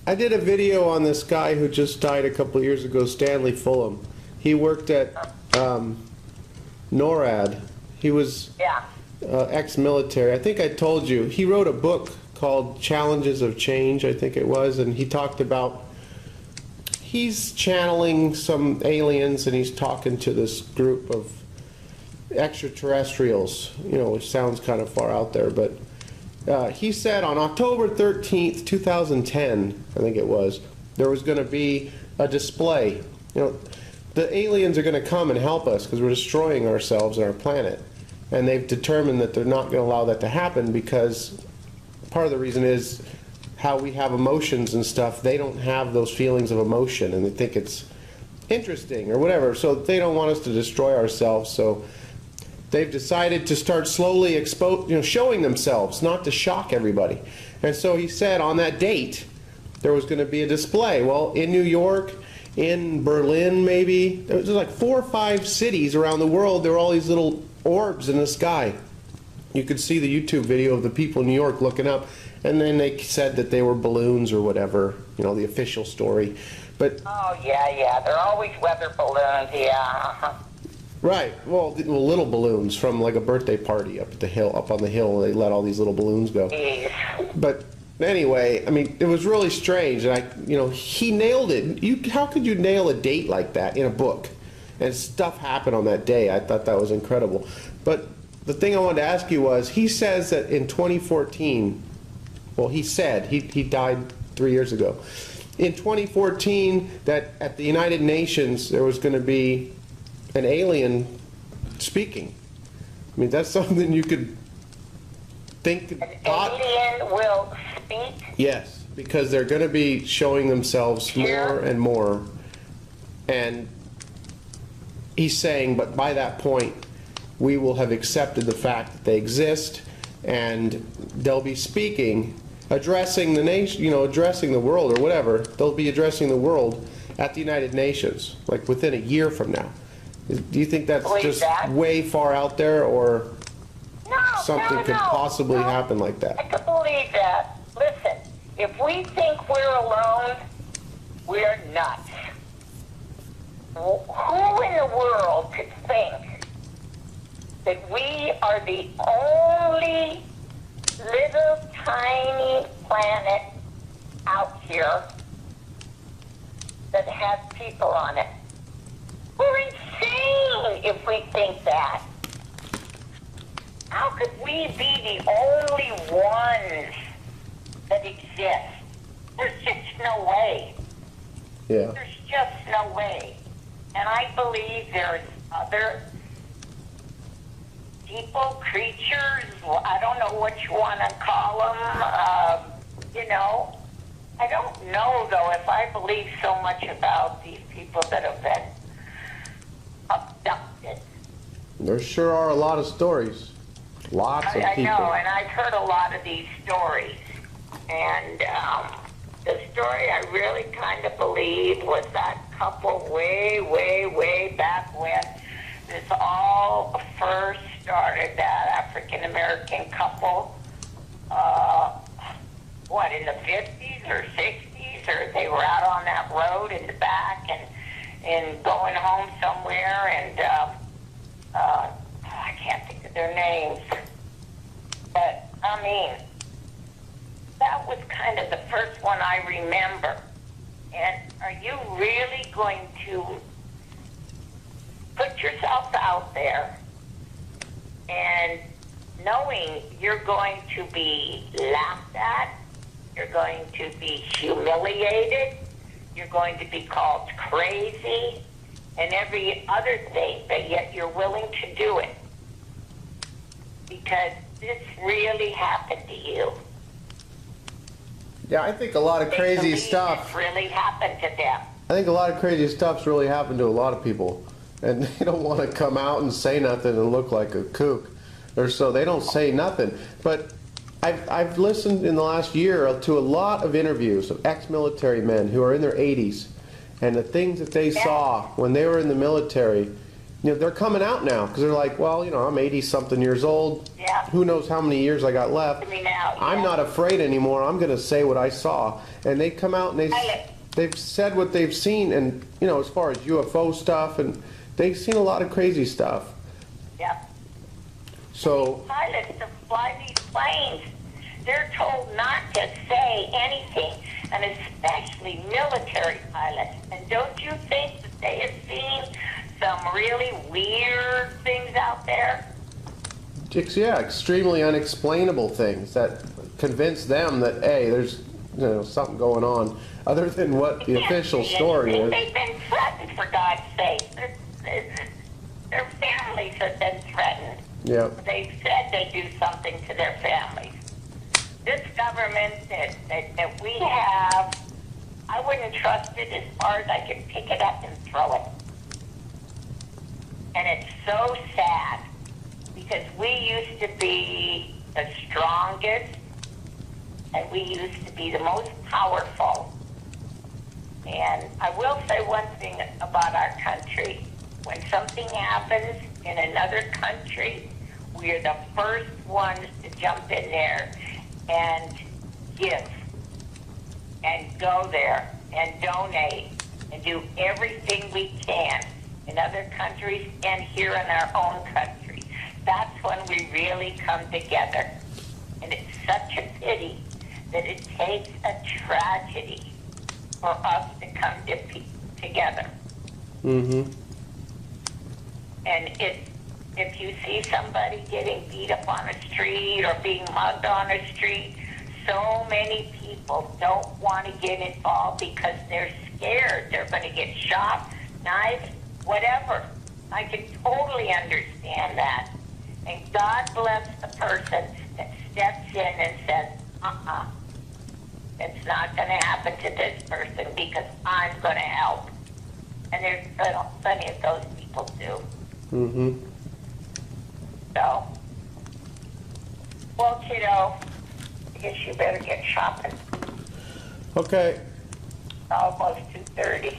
I did a video on this guy who just died a couple of years ago, Stanley Fulham. He worked at NORAD. He was ex-military. I think I told you. He wrote a book called Challenges of Change, I think it was, and he talked about he's channeling some aliens and he's talking to this group of extraterrestrials, you know, which sounds kind of far out there, but he said on October 13th, 2010, I think it was, there was going to be a display. You know, the aliens are going to come and help us because we're destroying ourselves and our planet. And they've determined that they're not going to allow that to happen because part of the reason is how we have emotions and stuff. They don't have those feelings of emotion and they think it's interesting or whatever. So they don't want us to destroy ourselves. So they've decided to start slowly showing themselves, not to shock everybody. And so he said on that date there was going to be a display. Well, in New York, in Berlin maybe, there was like 4 or 5 cities around the world, there were all these little orbs in the sky. You could see the YouTube video of the people in New York looking up, and then they said that they were balloons or whatever, you know, the official story. But oh yeah, they're always weather balloons, yeah. Right. Well, little balloons from like a birthday party up at the hill, up on the hill. They let all these little balloons go. Jeez. But anyway, I mean, it was really strange, and he nailed it. How could you nail a date like that in a book? And stuff happened on that day. I thought that was incredible. But the thing I wanted to ask you was, he says that in 2014, well, he said, he died 3 years ago. In 2014, that at the United Nations, there was going to be an alien speaking. I mean, that's something you could think. An alien will speak? Yes, because they're going to be showing themselves more and more. And he's saying, but by that point, we will have accepted the fact that they exist, and they'll be speaking, addressing the nation, addressing the world or whatever. They'll be addressing the world at the United Nations, like within a year from now. Do you think that's just way far out there, or something could possibly happen like that? I could believe that. Listen, if we think we're alone, we're nuts. Who in the world could think that we are the only little tiny planet out here that has people on it? We're insane if we think that. How could we be the only ones that exist? There's just no way. Yeah. There's just no way. And I believe there's other people, creatures, I don't know what you want to call them, I don't know, though, if I believe so much about these people that have been abducted. There sure are a lot of stories. Lots of people. I know, and I've heard a lot of these stories. And the story I really kind of believed was that couple way, way, way back when this all first started, that African-American couple, in the 50s or 60s, or they were out on that road in the back and going home somewhere, and I can't think of their names. But, I mean, that was kind of the first one I remember. And are you really going to put yourself out there and knowing you're going to be laughed at, you're going to be humiliated, you're going to be called crazy, and every other thing, but yet you're willing to do it because this really happened to you? Yeah, I think a lot of crazy stuff really happened to them. I think a lot of crazy stuff's really happened to a lot of people, and they don't want to come out and say nothing and look like a kook, or so they don't say nothing. But I've listened in the last year to a lot of interviews of ex-military men who are in their 80s, and the things that they saw when they were in the military, they're coming out now because they're like, well, I'm 80-something years old. Yeah. who knows how many years I got left. I mean, now, I'm yeah. not afraid anymore. I'm going to say what I saw. And they come out and they've said what they've seen, and, you know, as far as UFO stuff, and they've seen a lot of crazy stuff. Yep. So, Pilots that fly these planes, they're told not to say anything, and especially military pilots. And don't you think that they have seen some really weird things out there? yeah, extremely unexplainable things that convince them that, hey, there's, you know, something going on other than what the official story is. They've been threatened, for God's sake. Their families have been threatened. Yeah. They've said they do something to their families. This government that we have, I wouldn't trust it as far as I could pick it up and throw it. And it's so sad, because we used to be the strongest, and we used to be the most powerful. And I will say one thing about our country. When something happens in another country, we are the first ones to jump in there and give and go there and donate and do everything we can in other countries and here in our own country. That's when we really come together. And it's such a pity that it takes a tragedy for us to come together. Mm-hmm. And if you see somebody getting beat up on a street or being mugged on a street, so many people don't want to get involved because they're scared. They're going to get shot, knifed, whatever. I can totally understand that. And God bless the person that steps in and says, it's not going to happen to this person because I'm going to help. And there's plenty of those people too. Mm-hmm. So, well, kiddo, I guess you better get shopping. Okay. It's almost 2:30.